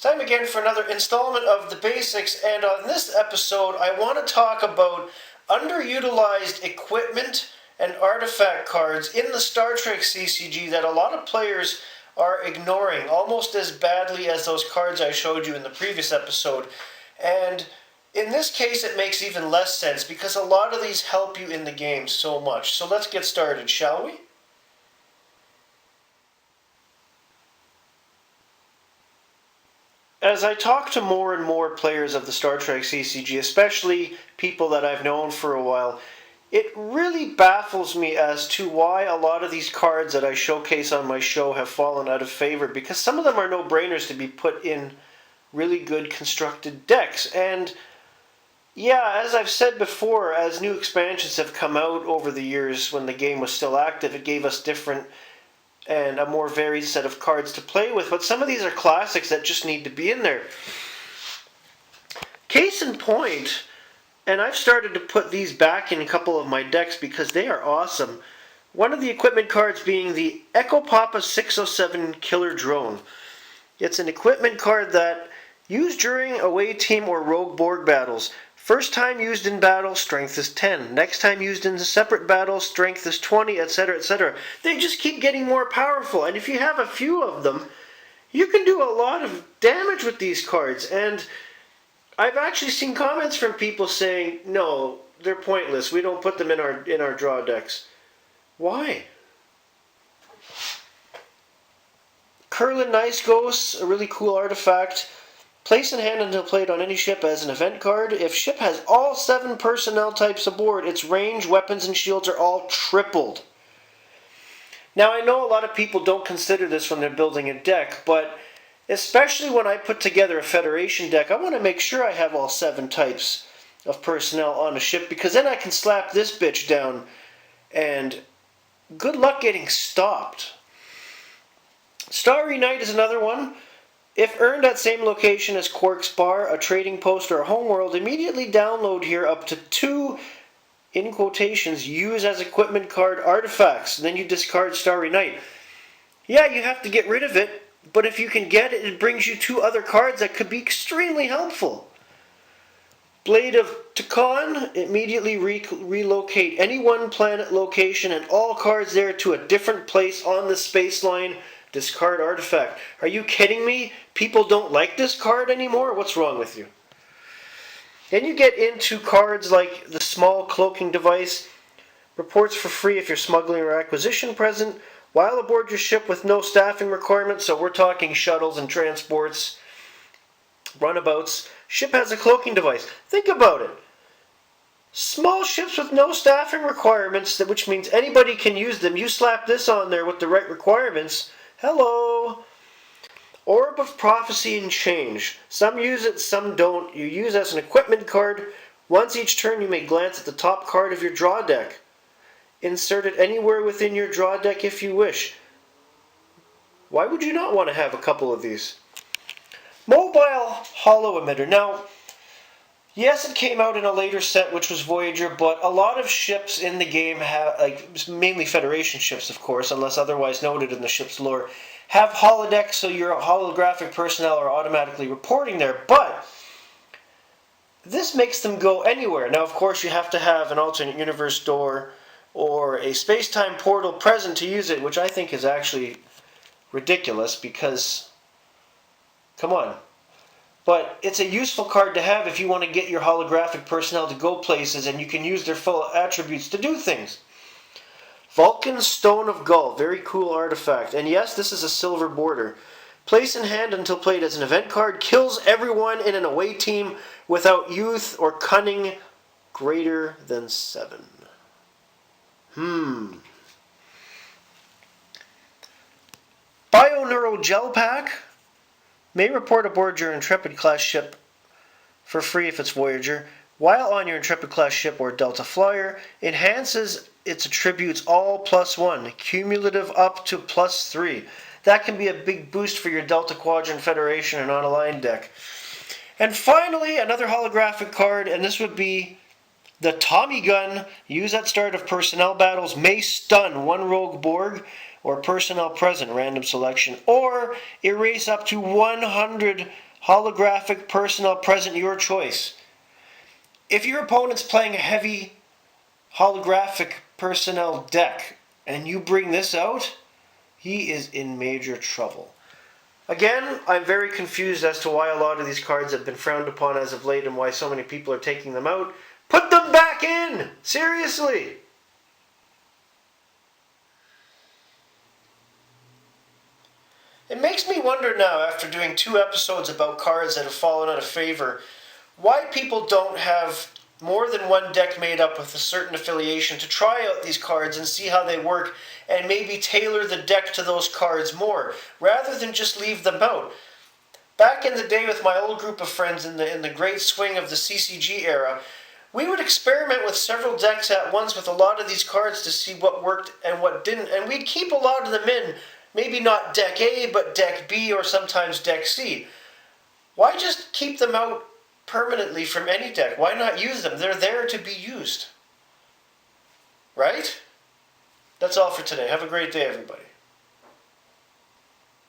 Time again for another installment of The Basics, and on this episode I want to talk about underutilized equipment and artifact cards in the Star Trek CCG that a lot of players are ignoring almost as badly as those cards I showed you in the previous episode. And in this case it makes even less sense because a lot of these help you in the game so much. So let's get started, shall we? As I talk to more and more players of the Star Trek CCG, especially people that I've known for a while, it really baffles me as to why a lot of these cards that I showcase on my show have fallen out of favor, because some of them are no-brainers to be put in really good constructed decks. And yeah, as I've said before, as new expansions have come out over the years when the game was still active, it gave us different and a more varied set of cards to play with, but some of these are classics that just need to be in there. Case in point, and I've started to put these back in a couple of my decks because they are awesome. One of the equipment cards being the Echo Papa 607 Killer Drone. It's an equipment card that used during away team or rogue Borg battles. First time used in battle, strength is 10. Next time used in a separate battle, strength is 20, etc., etc. They just keep getting more powerful, and if you have a few of them, you can do a lot of damage with these cards. And I've actually seen comments from people saying, no, they're pointless. We don't put them in our draw decks. Why? Curlin Nice Ghosts, a really cool artifact. Place in hand until played on any ship as an event card. If ship has all 7 personnel types aboard, its range, weapons, and shields are all tripled. Now, I know a lot of people don't consider this when they're building a deck, but especially when I put together a Federation deck, I want to make sure I have all 7 types of personnel on a ship, because then I can slap this bitch down, and good luck getting stopped. Starry Night is another one. If earned at same location as Quark's Bar, a trading post, or a homeworld, immediately download here up to 2, in quotations, use as equipment card artifacts. Then you discard Starry Night. Yeah, you have to get rid of it, but if you can get it, it brings you 2 other cards that could be extremely helpful. Blade of Tukon, immediately relocate any one planet location and all cards there to a different place on the space line. Discard artifact. Are you kidding me? People don't like this card anymore? What's wrong with you? Then you get into cards like the small cloaking device. Reports for free if you're smuggling or acquisition present. While aboard your ship with no staffing requirements, so we're talking shuttles and transports, runabouts. Ship has a cloaking device. Think about it. Small ships with no staffing requirements, which means anybody can use them. You slap this on there with the right requirements. Hello! Orb of Prophecy and Change. Some use it, some don't. You use as an equipment card. Once each turn you may glance at the top card of your draw deck. Insert it anywhere within your draw deck if you wish. Why would you not want to have a couple of these? Mobile Holo Emitter. Now, yes, it came out in a later set, which was Voyager, but a lot of ships in the game have, like mainly Federation ships, of course, unless otherwise noted in the ship's lore, have holodecks, so your holographic personnel are automatically reporting there. But this makes them go anywhere. Now, of course, you have to have an alternate universe door or a space-time portal present to use it, which I think is actually ridiculous because, come on. But it's a useful card to have if you want to get your holographic personnel to go places and you can use their full attributes to do things. Vulcan Stone of Gull, very cool artifact. And yes, this is a silver border. Place in hand until played as an event card. Kills everyone in an away team without youth or cunning greater than 7. Bioneural Gel Pack. May report aboard your Intrepid-class ship for free if it's Voyager. While on your Intrepid-class ship or Delta Flyer, enhances its attributes all +1, cumulative up to +3. That can be a big boost for your Delta Quadrant Federation and on-a-line deck. And finally, another holographic card, and this would be the Tommy Gun. Used at start of personnel battles, may stun 1 rogue Borg or personnel present, random selection, or erase up to 100 holographic personnel present, your choice. If your opponent's playing a heavy holographic personnel deck and you bring this out, he is in major trouble. Again, I'm very confused as to why a lot of these cards have been frowned upon as of late and why so many people are taking them out. Put them back in! Seriously! It makes me wonder now, after doing 2 episodes about cards that have fallen out of favor, why people don't have more than one deck made up with a certain affiliation to try out these cards and see how they work and maybe tailor the deck to those cards more, rather than just leave them out. Back in the day with my old group of friends in the great swing of the CCG era, we would experiment with several decks at once with a lot of these cards to see what worked and what didn't, and we'd keep a lot of them in. Maybe not deck A, but deck B or sometimes deck C. Why just keep them out permanently from any deck? Why not use them? They're there to be used. Right? That's all for today. Have a great day, everybody.